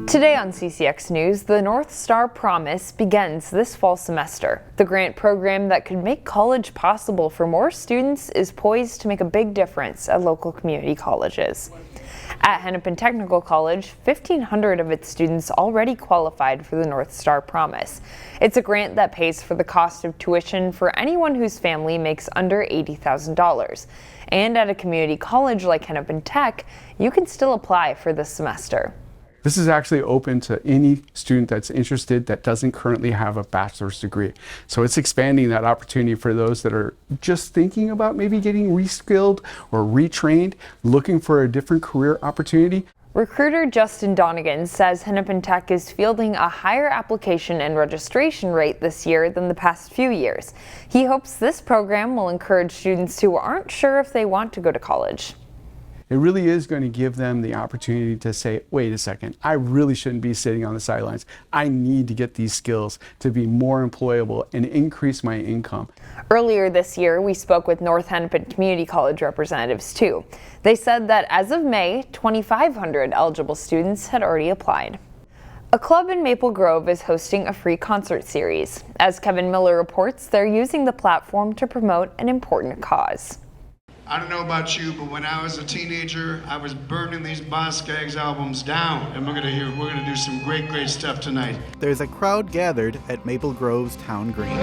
Today on CCX News, the Northstar Promise begins this fall semester. The grant program that could make college possible for more students is poised to make a big difference at local community colleges. At Hennepin Technical College, 1,500 of its students already qualified for the Northstar Promise. It's a grant that pays for the cost of tuition for anyone whose family makes under $80,000. And at a community college like Hennepin Tech, you can still apply for this semester. This is actually open to any student that's interested that doesn't currently have a bachelor's degree. So it's expanding that opportunity for those that are just thinking about maybe getting reskilled or retrained, looking for a different career opportunity. Recruiter Justin Donegan says Hennepin Tech is fielding a higher application and registration rate this year than the past few years. He hopes this program will encourage students who aren't sure if they want to go to college. It really is going to give them the opportunity to say, wait a second, I really shouldn't be sitting on the sidelines. I need to get these skills to be more employable and increase my income. Earlier this year, we spoke with North Hennepin Community College representatives too. They said that as of May, 2,500 eligible students had already applied. A club in Maple Grove is hosting a free concert series. As Kevin Miller reports, they're using the platform to promote an important cause. I don't know about you, but when I was a teenager, I was burning these Boss Skaggs albums down, and we're gonna do some great stuff tonight. There's a crowd gathered at Maple Grove's Town Green.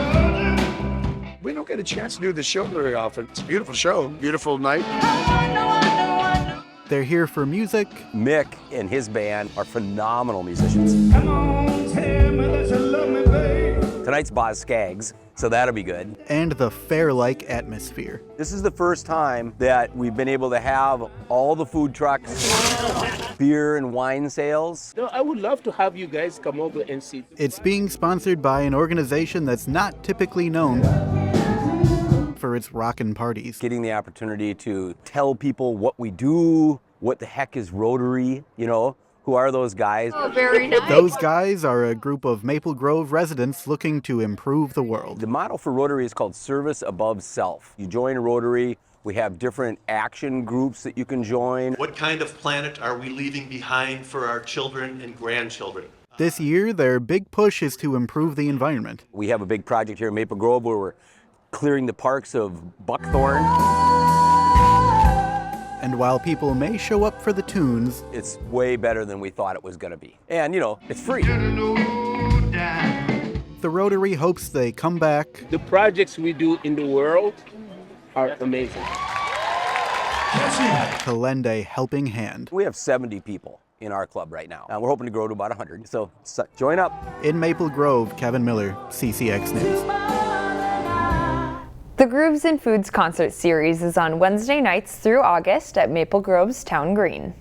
We don't get a chance to do this show very often. It's a beautiful show, beautiful night. They're here for music. Mick and his band are phenomenal musicians. Come on, tell me that you love me, babe. Tonight's Boz Skaggs, so that'll be good. And the fair-like atmosphere. This is the first time that we've been able to have all the food trucks, beer and wine sales. No, I would love to have you guys come over and see. It's being sponsored by an organization that's not typically known for its rockin' parties. Getting the opportunity to tell people what we do, what the heck is Rotary, you know, who are those guys? Oh, very nice. Those guys are a group of Maple Grove residents looking to improve the world. The motto for Rotary is called Service Above Self. You join Rotary, we have different action groups that you can join. What kind of planet are we leaving behind for our children and grandchildren? This year, their big push is to improve the environment. We have a big project here in Maple Grove where we're clearing the parks of buckthorn. And while people may show up for the tunes, it's way better than we thought it was going to be. And, you know, it's free. The Rotary hopes they come back. The projects we do in the world are amazing. To lend a helping hand. We have 70 people in our club right now. We're hoping to grow to about 100. So join up. In Maple Grove, Kevin Miller, CCX News. The Grooves and Foods concert series is on Wednesday nights through August at Maple Grove's Town Green.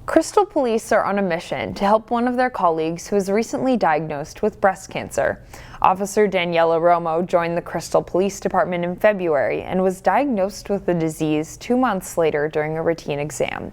Crystal Police are on a mission to help one of their colleagues who was recently diagnosed with breast cancer. Officer Daniela Romo joined the Crystal Police Department in February and was diagnosed with the disease 2 months later during a routine exam.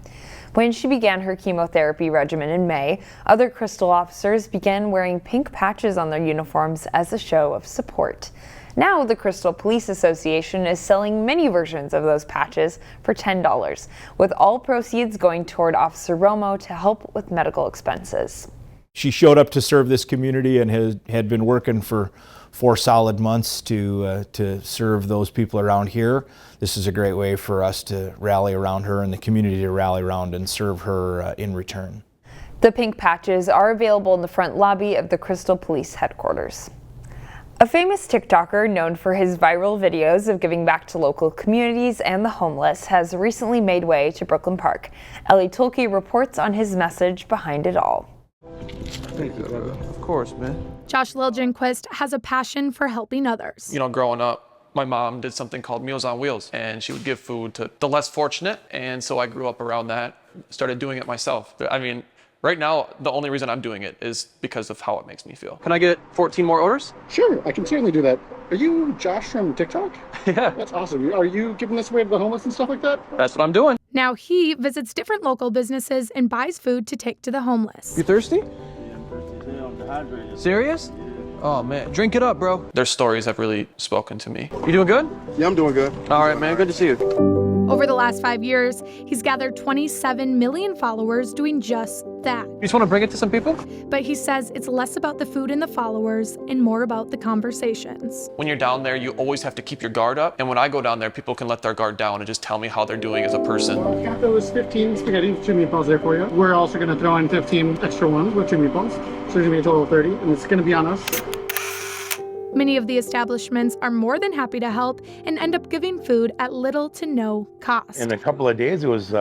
When she began her chemotherapy regimen in May, other Crystal officers began wearing pink patches on their uniforms as a show of support. Now, the Crystal Police Association is selling mini versions of those patches for $10, with all proceeds going toward Officer Romo to help with medical expenses. She showed up to serve this community and had been working for 4 solid months to serve those people around here. This is a great way for us to rally around her and the community to rally around and serve her in return. The pink patches are available in the front lobby of the Crystal Police headquarters. A famous TikToker known for his viral videos of giving back to local communities and the homeless has recently made way to Brooklyn Park. Ellie Tulke reports on his message behind it all. Thank you, brother. Of course, man. Josh Liljenquist has a passion for helping others. You know, growing up, my mom did something called Meals on Wheels, and she would give food to the less fortunate, and so I grew up around that, started doing it myself. I mean, right now, the only reason I'm doing it is because of how it makes me feel. Can I get 14 more orders? Sure, I can certainly do that. Are you Josh from TikTok? Yeah. That's awesome. Are you giving this away to the homeless and stuff like that? That's what I'm doing. Now he visits different local businesses and buys food to take to the homeless. You thirsty? Yeah, I'm thirsty. I'm dehydrated. Serious? Oh man, drink it up, bro. Their stories have really spoken to me. You doing good? Yeah, I'm doing good. All right, man, good to see you. Over the last 5 years, he's gathered 27 million followers doing just that. You just want to bring it to some people? But he says it's less about the food and the followers and more about the conversations. When you're down there, you always have to keep your guard up. And when I go down there, people can let their guard down and just tell me how they're doing as a person. Well, I've got those 15 spaghetti with 2 meatballs there for you. We're also going to throw in 15 extra ones with 2 meatballs. So there's going to be a total of 30, and it's going to be on us. Many of the establishments are more than happy to help and end up giving food at little to no cost. In a couple of days, it was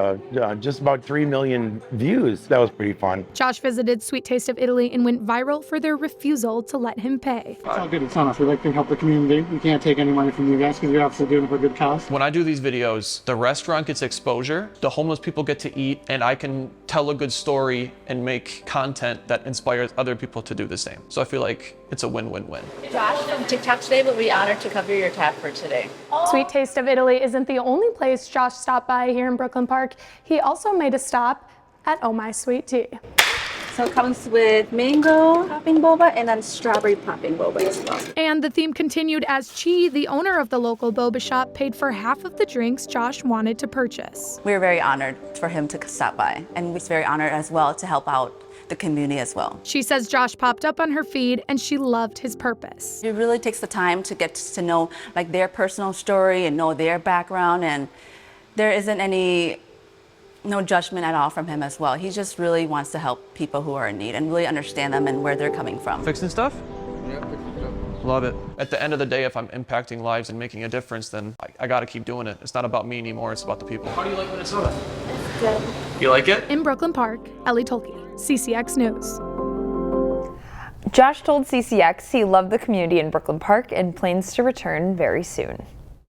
just about 3 million views. That was pretty fun. Josh visited Sweet Taste of Italy and went viral for their refusal to let him pay. It's all good. It's on us. We like to help the community. We can't take any money from you guys because you're obviously doing it for a good cause. When I do these videos, the restaurant gets exposure, the homeless people get to eat, and I can tell a good story and make content that inspires other people to do the same. So I feel like it's a win-win-win. Josh from TikTok today will be honored to cover your tab for today. Sweet Taste of Italy isn't the only place Josh stopped by here in Brooklyn Park. He also made a stop at Oh My Sweet Tea. So it comes with mango popping boba and then strawberry popping boba as well. And the theme continued as Chi, the owner of the local boba shop, paid for half of the drinks Josh wanted to purchase. We were very honored for him to stop by, and we're very honored as well to help out the community as well. She says Josh popped up on her feed and she loved his purpose. It really takes the time to get to know like their personal story and know their background, and there isn't no judgment at all from him as well. He just really wants to help people who are in need and really understand them and where they're coming from. Fixing stuff? Yeah, fixing stuff. Love it. At the end of the day, if I'm impacting lives and making a difference, then I gotta keep doing it. It's not about me anymore, it's about the people. How do you like Minnesota? It's good. You like it? In Brooklyn Park, Ellie Tolke, CCX News. Josh told CCX he loved the community in Brooklyn Park and plans to return very soon.